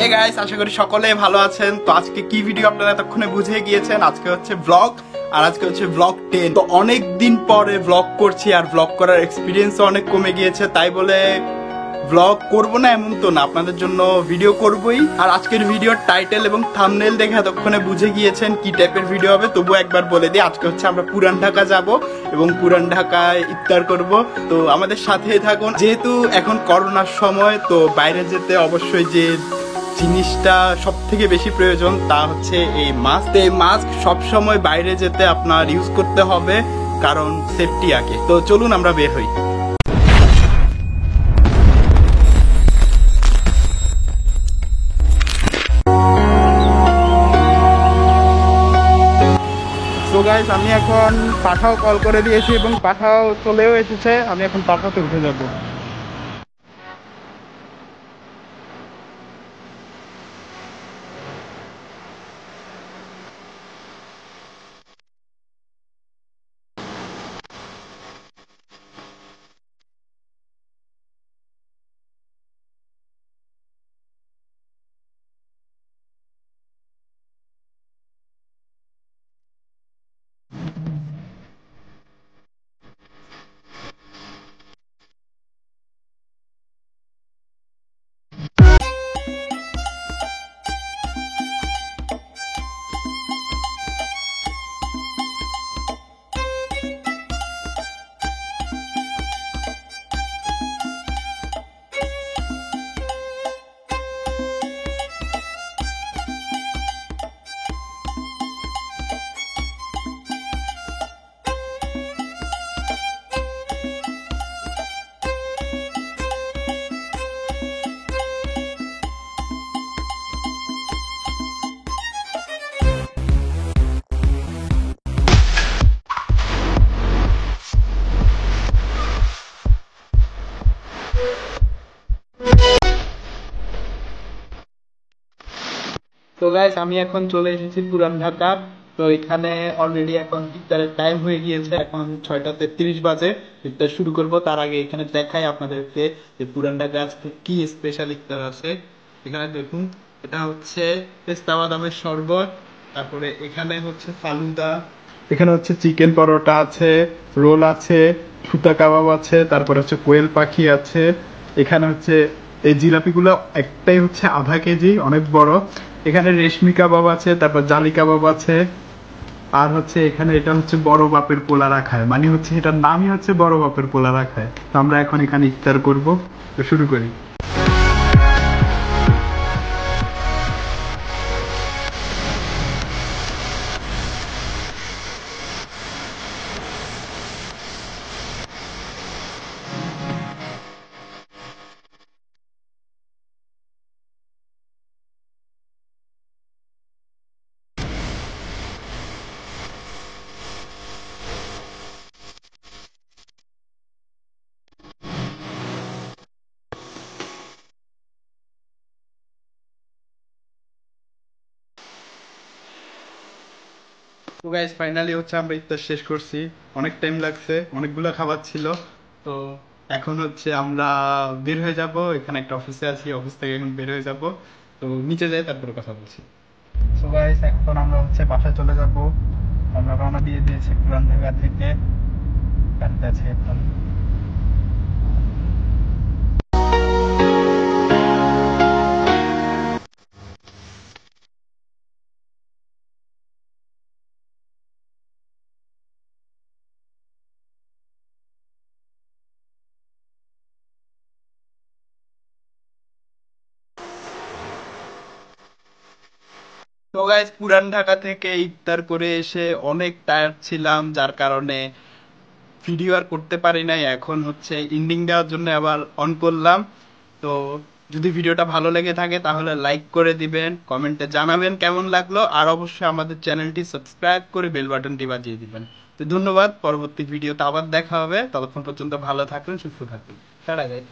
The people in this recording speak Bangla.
হে গাইস, আশা করি সকলে ভালো আছেন। তো আজকে কি ভিডিও আপনারা এতক্ষণে বুঝে গিয়েছেন। আজকে হচ্ছে ব্লগ, আর আজকে হচ্ছে ব্লগ 10। তো অনেক দিন পরে ব্লগ করছি, আর ব্লগ করার এক্সপিরিয়েন্সও অনেক কমে গিয়েছে, তাই বলে ব্লগ করব না এমন তো না, আপনাদের জন্য ভিডিও করবই। আর আজকের ভিডিওর টাইটেল এবং থাম্বনেল দেখে এতক্ষণে বুঝে গিয়েছেন কি টাইপের ভিডিও হবে। তবুও একবার বলে দিই, আজকে হচ্ছে আমরা পুরান ঢাকা যাব এবং পুরান ঢাকায় ইফতার করব। তো আমাদের সাথেই থাকুন। যেহেতু এখন করোনার সময়, তো বাইরে যেতে অবশ্যই যে জিনিসটা সব থেকে বেশি প্রয়োজন তা হচ্ছে এই মাস্ক। এই মাস্ক সবসময় বাইরে যেতে আপনার ইউজ করতে হবে, কারণ সেফটি আগে। তো চলুন আমরা বের হই। তো গাইস, আমি এখন পাঠাও কল করে দিয়েছি এবং পাঠাও চলেও এসেছে। আমি এখন পাঠাতে উঠে যাব। তো গাইস, আমি এখন চলে এসেছি পুরান ঢাকা। তো এখানে অলরেডি এখন ইফতারের টাইম হয়ে গিয়েছে, এখন 6টা 33 বাজে। ইফতার শুরু করব, তার আগে এখানে দেখাই আপনাদেরকে যে পুরান ঢাকা আজকে কি স্পেশাল ইফতার আছে। এখানে দেখুন, এটা হচ্ছে পেস্তা বাদামের শরবত, তারপরে এখানে হচ্ছে ফালুদা, এখানে হচ্ছে চিকেন পরোটা আছে, রোল আছে, সুতা কাবাব আছে, তারপরে হচ্ছে কোয়েল পাখি আছে। এখানে হচ্ছে এই জিলাপিগুলো একটাই হচ্ছে আধা কেজি, অনেক বড়। এখানে রেশমি কাবাব আছে, তারপর জালি কাবাব আছে, আর হচ্ছে এখানে এটা হচ্ছে বড় বাপের পোলা রাখায়, মানে হচ্ছে এটার নামই হচ্ছে বড় বাপের পোলা রাখায়। তো আমরা এখন এখানে ইফতার করব, তো শুরু করি। তো গাইস, ফাইনালি হচ্ছে আমরা ইফতার শেষ করছি। অনেক টাইম লাগছে, অনেকগুলো খাবার ছিল। তো এখন হচ্ছে আমরা বের হয়ে যাব। এখানে একটা অফিসে আছি, অফিস থেকে এখন বের হয়ে যাব। তো নিচে যাই, তারপরে কথা বলছি। সো গাইস, এখন আমরা হচ্ছে বাসায় চলে যাব। আমরা রওনা দিয়ে দিয়েছি পুরান ঢাকা থেকে। গাড়িতে আছে এখন। তো গাইস, পুরান ঢাকা থেকে ইফতার করে এসে অনেক টায়ার্ড ছিলাম, যার কারণে ভিডিও আর করতে পারি নাই। এখন হচ্ছে এন্ডিং দেওয়ার জন্য আবার অন করলাম। তো যদি ভিডিওটা ভালো লেগে থাকে তাহলে লাইক করে দিবেন, কমেন্টে জানাবেন কেমন লাগলো, আর অবশ্যই আমাদের চ্যানেলটি সাবস্ক্রাইব করে বেল বাটনটি বাজিয়ে দিবেন। তো ধন্যবাদ, পরবর্তী ভিডিওতে আবার দেখা হবে। ততক্ষণ পর্যন্ত ভালো থাকুন, সুস্থ থাকুন। Tata guys.